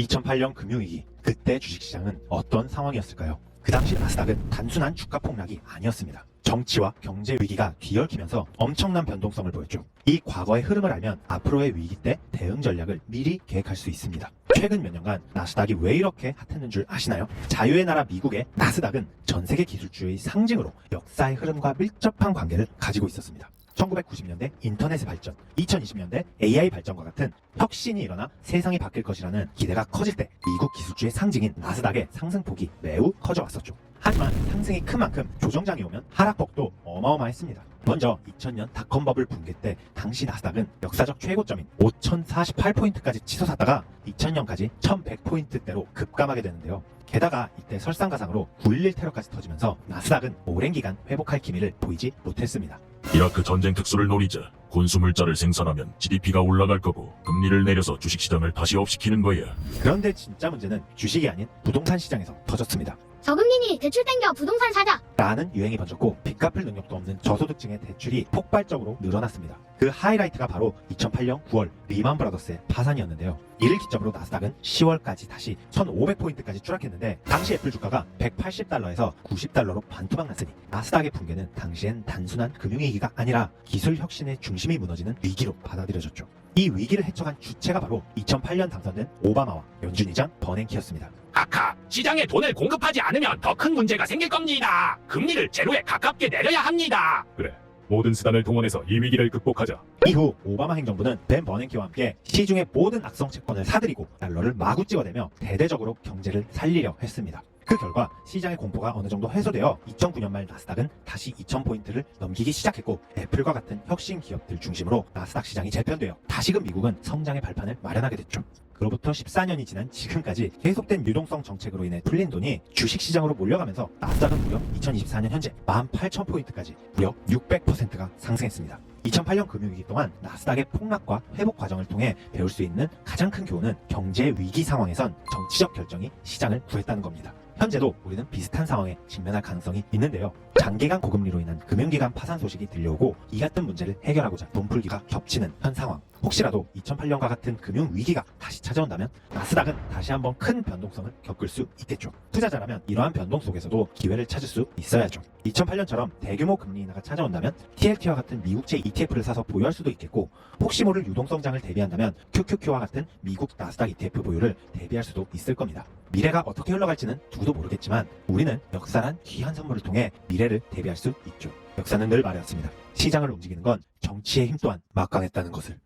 2008년 금융위기, 그때 주식시장은 어떤 상황이었을까요? 그 당시 나스닥은 단순한 주가 폭락이 아니었습니다. 정치와 경제 위기가 뒤얽히면서 엄청난 변동성을 보였죠. 이 과거의 흐름을 알면 앞으로의 위기 때 대응 전략을 미리 계획할 수 있습니다. 최근 몇 년간 나스닥이 왜 이렇게 핫했는 줄 아시나요? 자유의 나라 미국의 나스닥은 전 세계 기술주의 상징으로 역사의 흐름과 밀접한 관계를 가지고 있었습니다. 1990년대 인터넷의 발전, 2020년대 AI 발전과 같은 혁신이 일어나 세상이 바뀔 것이라는 기대가 커질 때 미국 기술주의 상징인 나스닥의 상승폭이 매우 커져왔었죠. 하지만 상승이 큰 만큼 조정장이 오면 하락폭도 어마어마했습니다. 먼저 2000년 닷컴 버블 붕괴 때 당시 나스닥은 역사적 최고점인 5048포인트까지 치솟았다가 2000년까지 1100포인트대로 급감하게 되는데요. 게다가 이때 설상가상으로 9.11 테러까지 터지면서 나스닥은 오랜 기간 회복할 기미를 보이지 못했습니다. 이라크 전쟁 특수를 노리자 군수물자를 생산하면 GDP가 올라갈 거고 금리를 내려서 주식시장을 다시 업시키는 거야. 그런데 진짜 문제는 주식이 아닌 부동산 시장에서 터졌습니다. 저금리니 대출 땡겨 부동산 사자. 라는 유행이 번졌고 빚 갚을 능력도 없는 저소득층의 대출이 폭발적으로 늘어났습니다. 그 하이라이트가 바로 2008년 9월 리만 브라더스의 파산이었는데요. 이를 기점으로 나스닥은 10월까지 다시 1500포인트까지 추락했는데 당시 애플 주가가 180달러에서 90달러로 반토막 났으니 나스닥의 붕괴는 당시엔 단순한 금융위기가 아니라 기술 혁신의 중심이 무너지는 위기로 받아들여졌죠. 이 위기를 헤쳐간 주체가 바로 2008년 당선된 오바마와 연준이장 버냉키였습니다. 카카, 시장에 돈을 공급하지 않으면 더 큰 문제가 생길 겁니다. 금리를 제로에 가깝게 내려야 합니다. 그래, 모든 수단을 동원해서 이 위기를 극복하자. 이후 오바마 행정부는 벤 버냉키와 함께 시중의 모든 악성 채권을 사들이고 달러를 마구 찍어대며 대대적으로 경제를 살리려 했습니다. 그 결과 시장의 공포가 어느 정도 해소되어 2009년 말 나스닥은 다시 2000포인트를 넘기기 시작했고 애플과 같은 혁신 기업들 중심으로 나스닥 시장이 재편되어 다시금 미국은 성장의 발판을 마련하게 됐죠. 그로부터 14년이 지난 지금까지 계속된 유동성 정책으로 인해 풀린 돈이 주식시장으로 몰려가면서 나스닥은 무려 2024년 현재 18,000포인트까지 무려 600%가 상승했습니다. 2008년 금융위기 동안 나스닥의 폭락과 회복 과정을 통해 배울 수 있는 가장 큰 교훈은 경제 위기 상황에선 정치적 결정이 시장을 구했다는 겁니다. 현재도 우리는 비슷한 상황에 직면할 가능성이 있는데요. 장기간 고금리로 인한 금융기관 파산 소식이 들려오고 이 같은 문제를 해결하고자 돈풀기가 겹치는 현 상황. 혹시라도 2008년과 같은 금융위기가 다시 찾아온다면 나스닥은 다시 한번 큰 변동성을 겪을 수 있겠죠. 투자자라면 이러한 변동 속에서도 기회를 찾을 수 있어야죠. 2008년처럼 대규모 금리 인하가 찾아온다면 TLT와 같은 미국채 ETF를 사서 보유할 수도 있겠고 혹시 모를 유동성장을 대비한다면 QQQ와 같은 미국 나스닥 ETF 보유를 대비할 수도 있을 겁니다. 미래가 어떻게 흘러갈지는 누구도 모르겠지만 우리는 역사란 귀한 선물을 통해 미래를 대비할 수 있죠. 역사는 늘 말해왔습니다. 시장을 움직이는 건 정치의 힘 또한 막강했다는 것을.